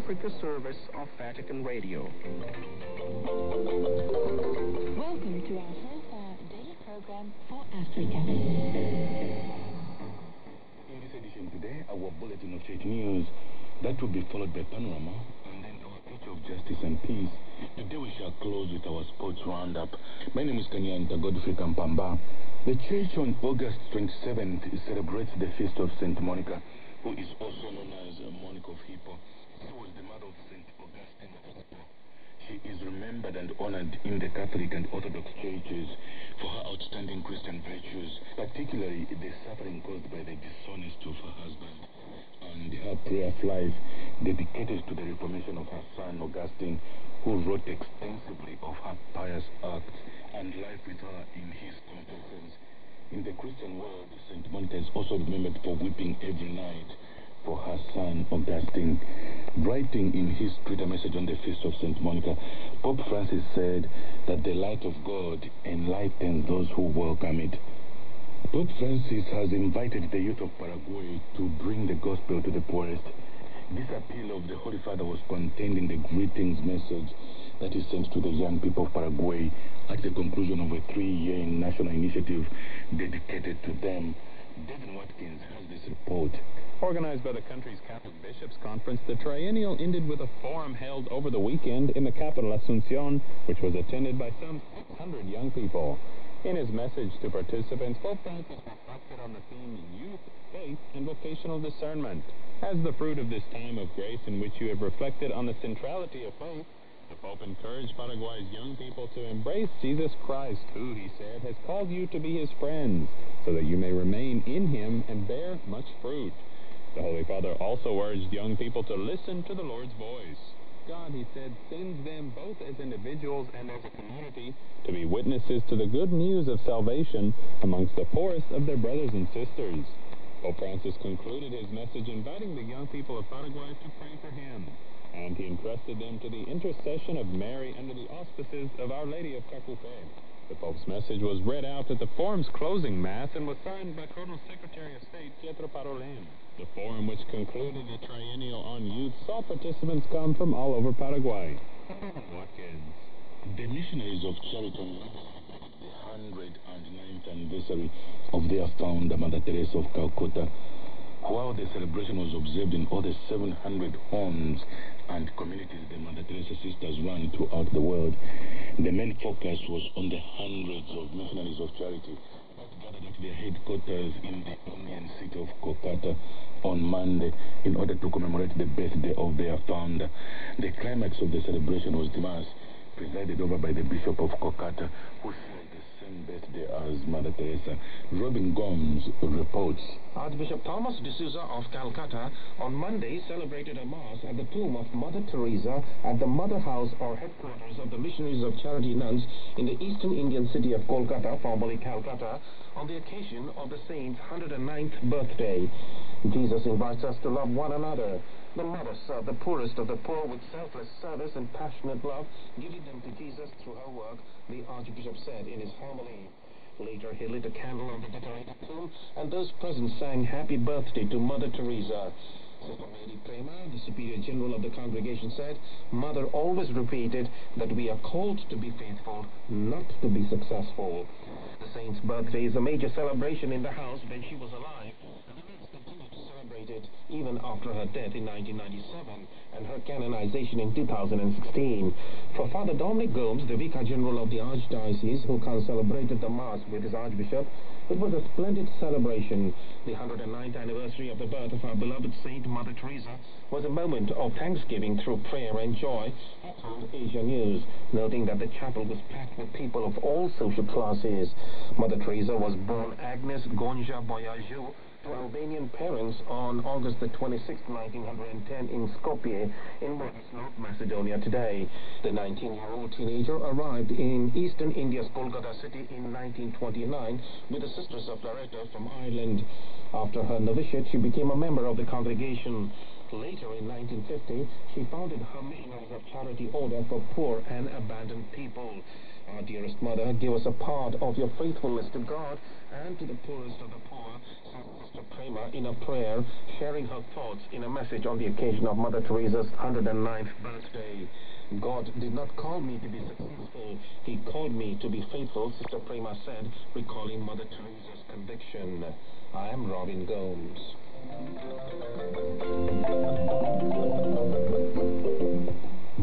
Africa service of Vatican Radio. Welcome to our half-hour daily program for Africa. In this edition today, our bulletin of church news, that will be followed by Panorama, and then our Age of Justice and Peace. Today we shall close with our sports roundup. My name is Kanyanta Godfrey Kampamba. The church on August 27th celebrates the feast of St. Monica, who is also known as Monica of Hippo. She was the mother of St. Augustine of Hippo. She is remembered and honored in the Catholic and Orthodox churches for her outstanding Christian virtues, particularly the suffering caused by the dishonesty of her husband, and her prayer life dedicated to the reformation of her son Augustine, who wrote extensively of her pious acts and life with her in his confessions. In the Christian world, St. Monica is also remembered for weeping every night for her son Augustine. Writing in his Twitter message on the feast of St. Monica, Pope Francis said that the light of God enlightens those who welcome it. Pope Francis has invited the youth of Paraguay to bring the gospel to the poorest. This appeal of the Holy Father was contained in the greetings message that is sent to the young people of Paraguay at the conclusion of a 3-year national initiative dedicated to them. Devin Watkins has this report. Organized by the country's Catholic Bishops' Conference, the triennial ended with a forum held over the weekend in the capital Asunción, which was attended by some 600 young people. In his message to participants, Pope Francis reflected on the theme Youth, Faith, and Vocational Discernment. As the fruit of this time of grace in which you have reflected on the centrality of faith, the Pope encouraged Paraguay's young people to embrace Jesus Christ, who, he said, has called you to be his friends, so that you may remain in him and bear much fruit. The Holy Father also urged young people to listen to the Lord's voice. God, he said, sends them both as individuals and as a community to be witnesses to the good news of salvation amongst the poorest of their brothers and sisters. Pope Francis concluded his message inviting the young people of Paraguay to pray for him, and he entrusted them to the intercession of Mary under the auspices of Our Lady of Cacupe. The Pope's message was read out at the forum's closing Mass and was signed by Colonel Secretary of State Pietro Parolin. The forum, which concluded the triennial on youth, saw participants come from all over Paraguay. Watkins. The missionaries of Charity the 109th anniversary of their founder, Mother Teresa of Calcutta. While the celebration was observed in all the 700 homes and communities the Mother Teresa sisters run throughout the world, the main focus was on the hundreds of missionaries of charity that gathered at their headquarters in the Indian city of Kolkata on Monday in order to commemorate the birthday of their founder. The climax of the celebration was the Mass, presided over by the Bishop of Kolkata, who shared the same birthday as Mother Teresa. Robin Gomes reports. Archbishop Thomas D'Souza of Calcutta on Monday celebrated a Mass at the tomb of Mother Teresa at the Mother House or headquarters of the Missionaries of Charity Nuns in the eastern Indian city of Kolkata, formerly Calcutta, on the occasion of the saint's 109th birthday. Jesus invites us to love one another. The mother served the poorest of the poor with selfless service and passionate love, giving them to Jesus through her work, the Archbishop said in his homily. Later, he lit a candle on the decorated tomb, and those present sang Happy Birthday to Mother Teresa. Sister Mary Prema, the Superior General of the congregation, said, Mother always repeated that we are called to be faithful, not to be successful. The saint's birthday is a major celebration in the house when she was alive, and the nuns continue to celebrate it even after her death in 1997 and her canonization in 2016. For Father Dominic Gomes, the Vicar General of the Archdiocese, who celebrated the Mass with his Archbishop, it was a splendid celebration. The 109th anniversary of the birth of our beloved Saint Mother Teresa was a moment of thanksgiving through prayer and joy, told Asia News, noting that the chapel was packed with people of all social classes. Mother Teresa was born Agnes Gonja Boyajou to Albanian parents on August the 26th, 1910 in Skopje, in what is North Macedonia today. The 19-year-old teenager arrived in eastern India's Kolkata city in 1929 with the Sisters of Loreto from Ireland. After her novitiate, she became a member of the congregation. Later, in 1950, she founded her Missionaries of Charity Order for Poor and Abandoned People. Our dearest Mother, give us a part of your faithfulness to God and to the poorest of the poor, says Sister Prema. Prema in a prayer, sharing her thoughts in a message on the occasion of Mother Teresa's 109th birthday. God did not call me to be successful. He called me to be faithful, Sister Prema said, recalling Mother Teresa's conviction. I am Robin Gomes.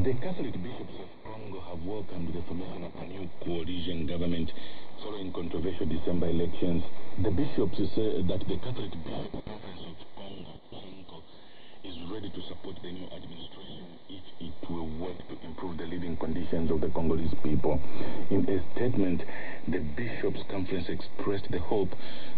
The Catholic bishops of Congo have welcomed the formation of a new coalition government following controversial December elections. The bishops say that the Catholic Bishop Conference of Congo is ready to support the new administration if it will work to improve the living conditions of the Congolese people. In a statement, the Bishops' Conference expressed the hope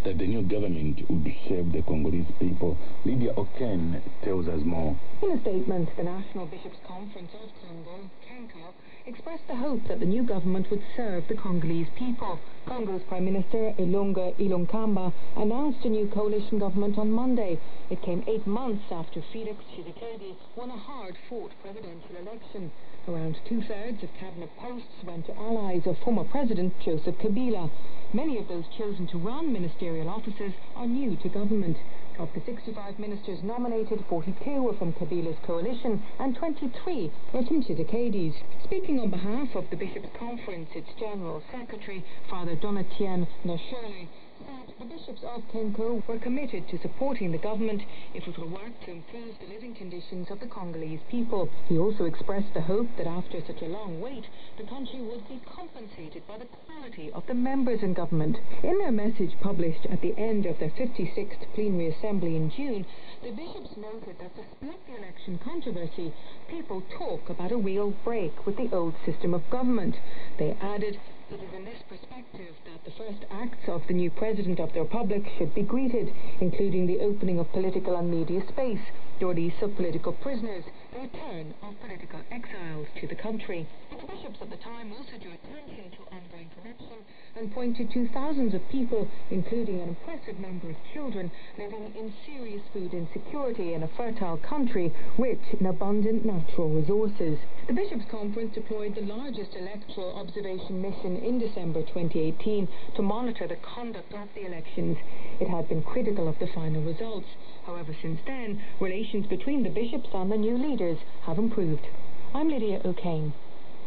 that the new government would serve the Congolese people. Lydia Oken tells us more. In a statement, the National Bishops' Conference of Congo, CANCO, expressed the hope that the new government would serve the Congolese people. Congo's Prime Minister Ilunga Ilunkamba announced a new coalition government on Monday. It came 8 months after Felix Tshisekedi won a hard-fought presidential election. Around two-thirds of cabinet posts went to allies of former President Joseph Kabila. Many of those chosen to run ministerial offices are new to government. Of the 65 ministers nominated, 42 were from Kabila's coalition and 23 were from Tshisekedi's. Speaking on behalf of the Bishops' Conference, its General Secretary, Father Donatien Nashole, said the bishops of Kenko were committed to supporting the government if it will work to improve the living conditions of the Congolese people. He also expressed the hope that after such a long wait, the country would be compensated by the quality of the members in government. In their message published at the end of their 56th plenary assembly in June, the bishops noted that despite the election controversy, people talk about a real break with the old system of government. They added, it is in this perspective that the first acts of the new President of the Republic should be greeted, including the opening of political and media space, the release of political prisoners, the return of political exiles to the country. The bishops at the time also drew attention to ongoing corruption and pointed to thousands of people, including an impressive number of children, living in serious food insecurity in a fertile country rich in abundant natural resources. The Bishops' Conference deployed the largest electoral observation mission in December 2018 to monitor the conduct of the elections. It had been critical of the final results. However, since then, relations between the bishops and the new leaders have improved. I'm Lydia O'Kane.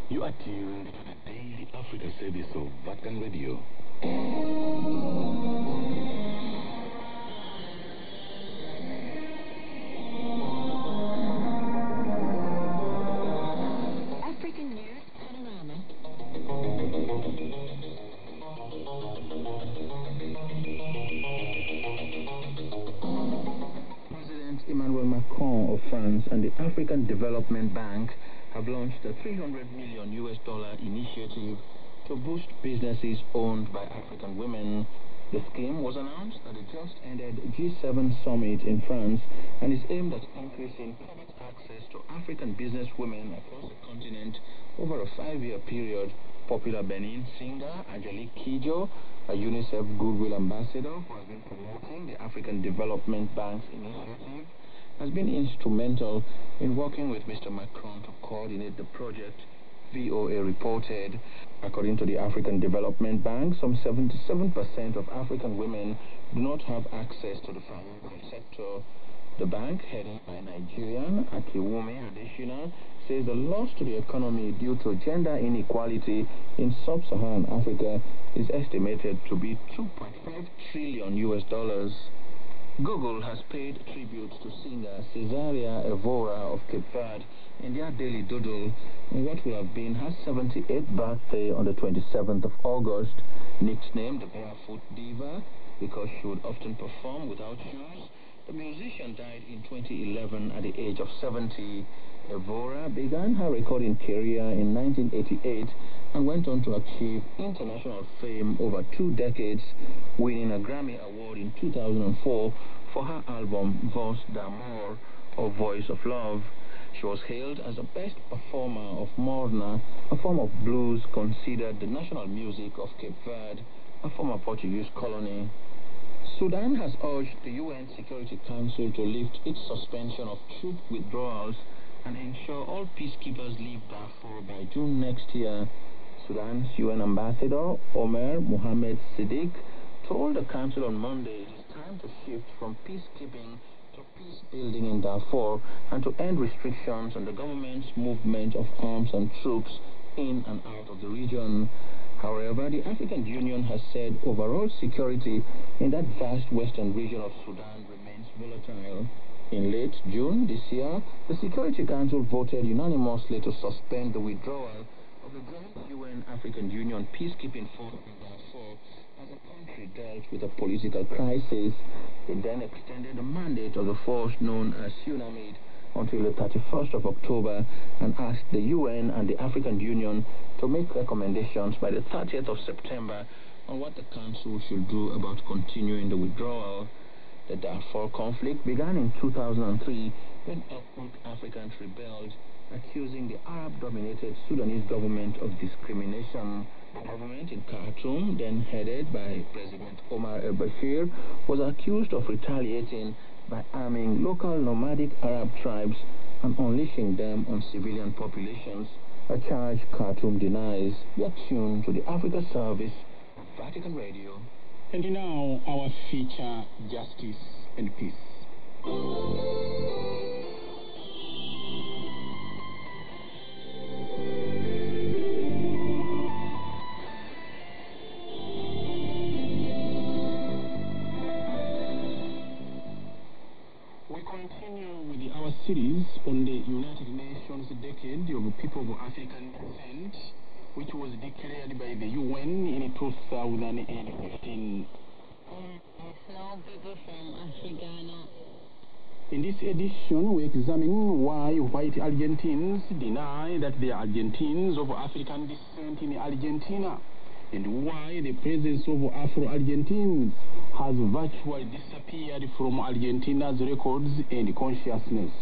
You are tuned to the Daily Africa service of Vatican Radio. African News Panorama. President Emmanuel Macron of France and the African Development Bank have launched a $300 million initiative to boost businesses owned by African women. The scheme was announced at the just-ended G7 summit in France and is aimed at increasing public access to African businesswomen across the continent over a 5-year period. Popular Benin singer Angelique Kidjo, a UNICEF Goodwill Ambassador who has been promoting the African Development Bank's initiative, has been instrumental in working with Mr. Macron to coordinate the project, VOA reported. According to the African Development Bank, some 77% of African women do not have access to the financial sector. The bank, headed by Nigerian Akiwumi Adesina, says the loss to the economy due to gender inequality in sub-Saharan Africa is estimated to be $2.5 trillion. Google has paid tribute to singer Cesaria Evora of Cape Verde in their daily doodle on what will have been her 78th birthday on the 27th of August. Nicknamed the Barefoot Diva because she would often perform without shoes, the musician died in 2011 at the age of 70. Evora began her recording career in 1988 and went on to achieve international fame over 2 decades, winning a Grammy Award in 2004 for her album Voix d'Amour, or Voice of Love. She was hailed as the best performer of Morna, a form of blues considered the national music of Cape Verde, a former Portuguese colony. Sudan has urged the UN Security Council to lift its suspension of troop withdrawals and ensure all peacekeepers leave Darfur by June next year. Sudan's UN Ambassador Omer Mohamed Siddiq told the Council on Monday it is time time to shift from peacekeeping to peace building in Darfur and to end restrictions on the government's movement of arms and troops in and out of the region. However, the African Union has said overall security in that vast western region of Sudan remains volatile. In late June this year, the Security Council voted unanimously to suspend the withdrawal of the joint UN-African Union peacekeeping force in Darfur as the country dealt with a political crisis. It then extended the mandate of the force known as UNAMID until the 31st of October and asked the UN and the African Union to make recommendations by the 30th of September on what the Council should do about continuing the withdrawal. The Darfur conflict began in 2003 when ethnic Africans rebelled, accusing the Arab-dominated Sudanese government of discrimination. The government in Khartoum, then headed by President Omar al-Bashir, was accused of retaliating by arming local nomadic Arab tribes and unleashing them on civilian populations, a charge Khartoum denies. You're tuned to the Africa Service of Vatican Radio. And now, our feature, Justice and Peace. We continue with our series on the United Nations Decade of People of African Descent, which was declared by the UN in 2015. In this edition, we examine why white Argentines deny that they are Argentines of African descent in Argentina, and why the presence of Afro-Argentines has virtually disappeared from Argentina's records and consciousness.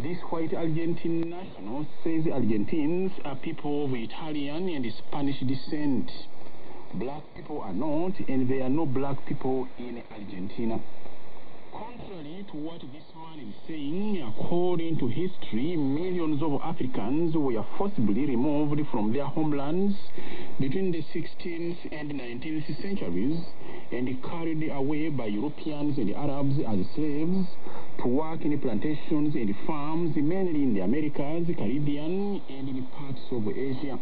This white Argentine national says Argentines are people of Italian and Spanish descent. Black people are not, and there are no black people in Argentina. Contrary to what this man is saying, according to history, millions of Africans were forcibly removed from their homelands between the 16th and 19th centuries and carried away by Europeans and Arabs as slaves to work in plantations and farms, mainly in the Americas, Caribbean, and in parts of Asia.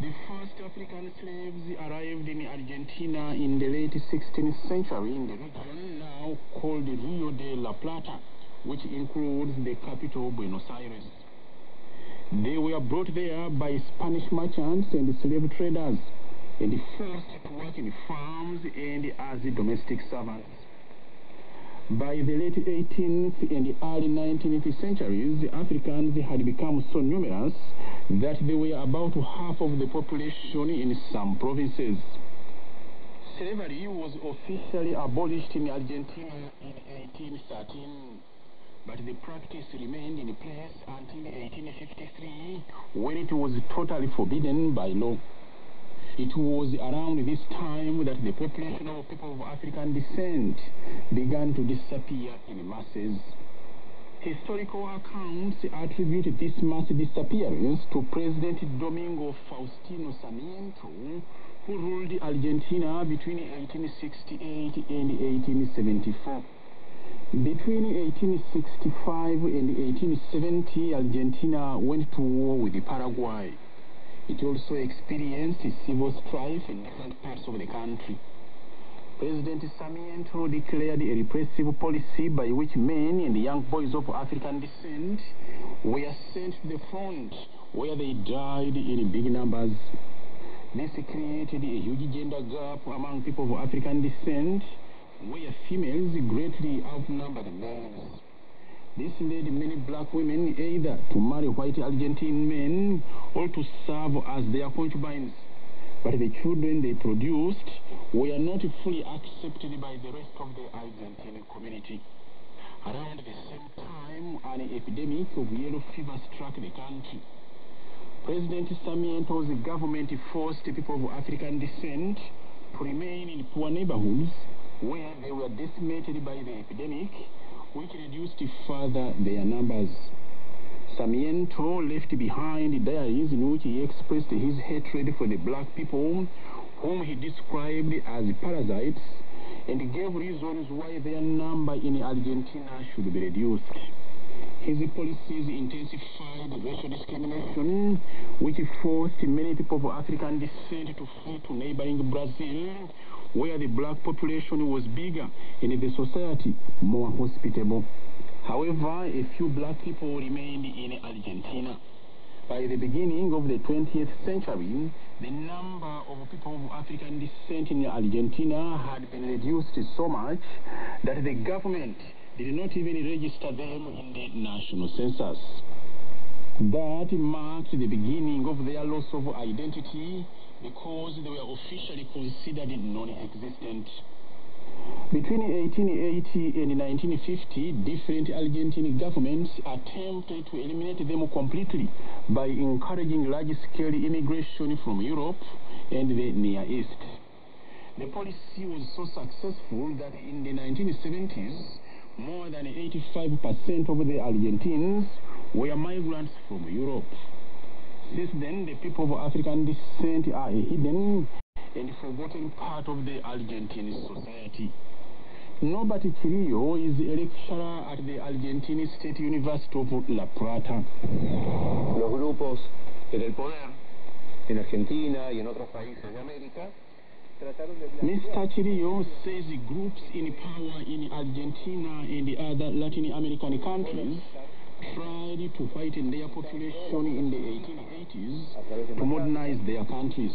The first African slaves arrived in Argentina in the late 16th century in the region now called Rio de la Plata, which includes the capital Buenos Aires. They were brought there by Spanish merchants and slave traders, and forced to work in farms and as domestic servants. By the late 18th and early 19th centuries, Africans had become so numerous that they were about half of the population in some provinces. Slavery was officially abolished in Argentina in 1813, but the practice remained in place until 1853, when it was totally forbidden by law. It was around this time that the population of people of African descent began to disappear in masses. Historical accounts attribute this mass disappearance to President Domingo Faustino Sarmiento, who ruled Argentina between 1868 and 1874. Between 1865 and 1870, Argentina went to war with Paraguay. It also experienced civil strife in different parts of the country. President Sarmiento declared a repressive policy by which men and young boys of African descent were sent to the front, where they died in big numbers. This created a huge gender gap among people of African descent, where females greatly outnumbered males. This led many black women either to marry white Argentine men or to serve as their concubines. But the children they produced were not fully accepted by the rest of the Argentine community. Around the same time, an epidemic of yellow fever struck the country. President Sarmiento's government forced people of African descent to remain in poor neighborhoods where they were decimated by the epidemic, which reduced further their numbers. Sarmiento left behind diaries in which he expressed his hatred for the black people, whom he described as parasites, and gave reasons why their number in Argentina should be reduced. His policies intensified racial discrimination, which forced many people of African descent to flee to neighboring Brazil, where the black population was bigger and the society more hospitable. However, a few black people remained in Argentina. By the beginning of the 20th century, the number of people of African descent in Argentina had been reduced so much that the government did not even register them in the national census. That marked the beginning of their loss of identity because they were officially considered non-existent. Between 1880 and 1950, different Argentine governments attempted to eliminate them completely by encouraging large-scale immigration from Europe and the Near East. The policy was so successful that in the 1970s, more than 85% of the Argentines were migrants from Europe. Since then, the people of African descent are a hidden and forgotten part of the Argentine society. Norbert Chirillo is a lecturer at the Argentine State University of La Plata. Los grupos en el poder en Argentina y en otros países de América trataron de... Mr. Chirillo says groups in power in Argentina and the other Latin American countries tried to whiten their population in the 1880s to modernize their countries.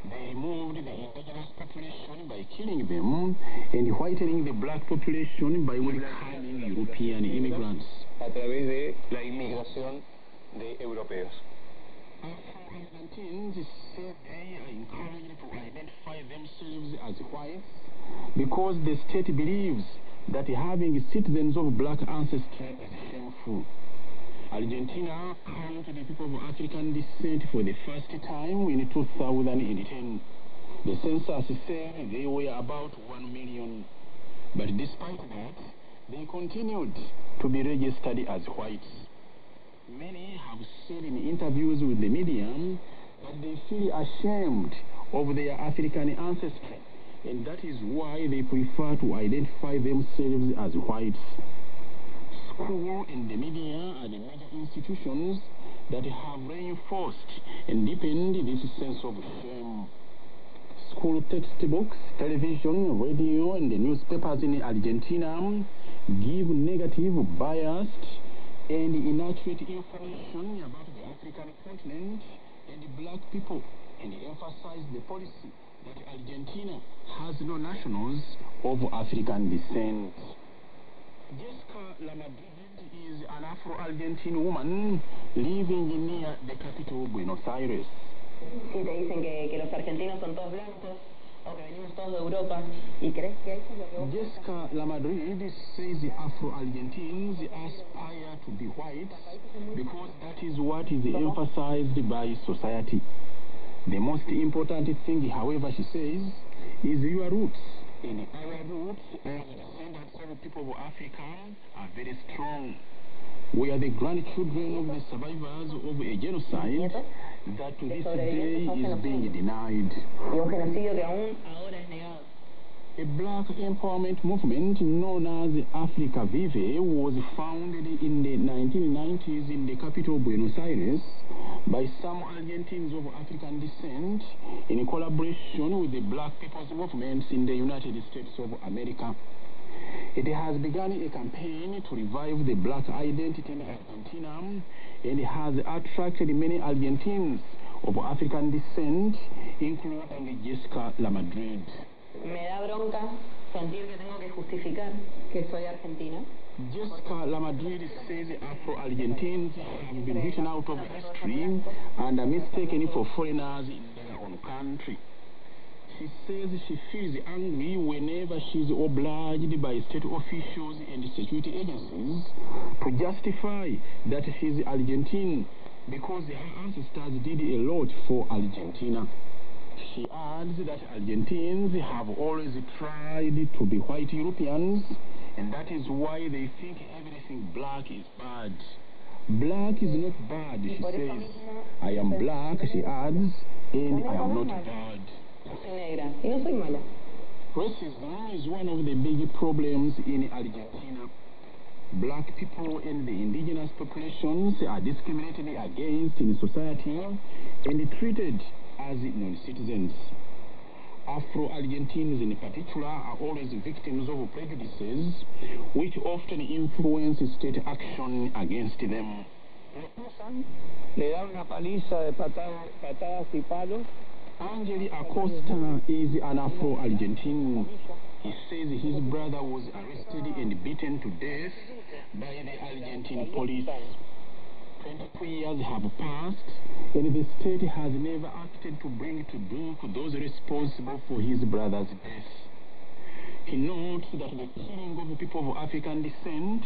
They removed the indigenous population by killing them and whitening the black population by welcoming European immigrants. A través de la inmigración de europeos. Afro-Argentines said they are encouraged to identify themselves as whites because the state believes that having citizens of black ancestry is shameful. Argentina counted the people of African descent for the first time in 2010. The census said they were about 1 million. But despite that, they continued to be registered as whites. Many have said in interviews with the media that they feel ashamed of their African ancestry, and that is why they prefer to identify themselves as whites. School and the media are the major institutions that have reinforced and deepened this sense of shame. School textbooks, television, radio, and the newspapers in Argentina give negative, biased, and inaccurate information about the African continent and the black people, and emphasize the policy that Argentina has no nationals of African descent. Jessica Lamadrid is an Afro-Argentine woman living near the capital, Buenos Aires. Sí, te dicen que los argentinos son todos blancos o que venimos todos de Europa. ¿Y crees que eso es lo que vos... Jessica Lamadrid says the Afro-Argentines aspire to be white because that is what is emphasized by society. The most important thing, however, she says, is your roots. And our roots and the descendants of people of Africa are very strong. We are the grandchildren of the survivors of a genocide that to this day is being denied. A black empowerment movement known as Africa Vive was founded in the 1990s in the capital Buenos Aires by some Argentines of African descent in collaboration with the black people's movements in the United States of America. It has begun a campaign to revive the black identity in Argentina and has attracted many Argentines of African descent, including Jessica Lamadrid. Me da bronca sentir que tengo que justificar que soy argentina. Jessica Lamadrid says Afro-Argentines have been written out of history and are mistaken for foreigners in their own country. She says she feels angry whenever she is obliged by state officials and security agencies to justify that she is Argentine because her ancestors did a lot for Argentina. She adds that Argentines have always tried to be white Europeans, and that is why they think everything black is bad. Black is not bad, she says. I am black, she adds, and I am not bad. Soy negra y no soy mala. Racism is one of the big problems in Argentina. Black people and the indigenous populations are discriminated against in society and treated as non-citizens. Afro-Argentines in particular are always victims of prejudices which often influence state action against them. Le da una paliza de patadas y palos. Angeli Acosta is an Afro-Argentine. He says his brother was arrested and beaten to death by the Argentine police. 22 years have passed, and the state has never acted to bring to book those responsible for his brother's death. He notes that the killing of people of African descent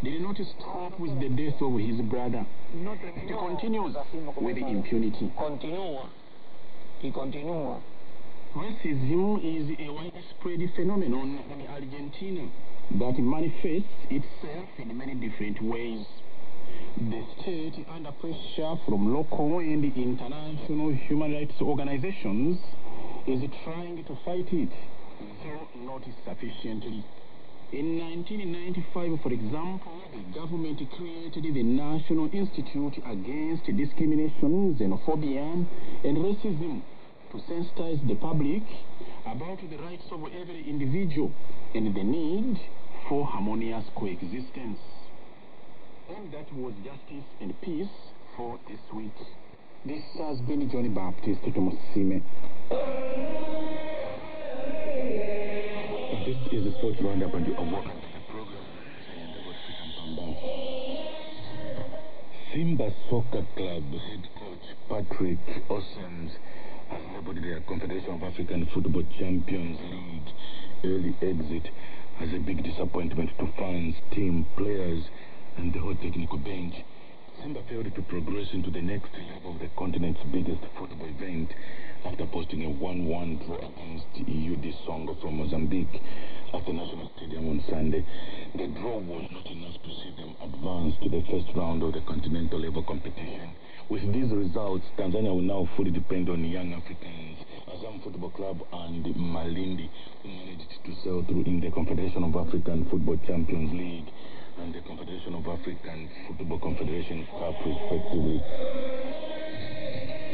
did not stop with the death of his brother. It continues with impunity. Continúa. Racism is a widespread phenomenon in Argentina that manifests itself in many different ways. The state, under pressure from local and international human rights organizations, is trying to fight it, though not sufficiently. In 1995, for example, the government created the National Institute Against Discrimination, Xenophobia, and Racism to sensitize the public about the rights of every individual and the need for harmonious coexistence. And that was Justice and Peace for this week. This has been Johnny Baptist Tomosime. This is the Sports Roundup, and you are welcome to the program. Simba Soccer Club head coach Patrick Osens has labeled their Confederation of African Football Champions League early exit as a big disappointment to fans, team, players, and the whole technical bench. Simba failed to progress into the next level of the continent's biggest football event after posting a 1-1 draw against UD Songo from Mozambique at the National Stadium on Sunday. The draw was not enough to see them advance to the first round of the continental level competition. With these results, Tanzania will now fully depend on young Africans, Azam Football Club and Malindi, who managed to sail through in the Confederation of African Football Champions League and the Confederation of African Football Confederation Cup, respectively.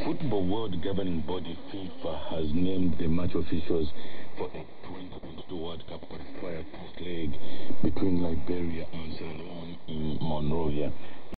Football World Governing Body FIFA has named the match officials for the 2022 World Cup qualifier first leg between Liberia and Sierra Leone in Monrovia.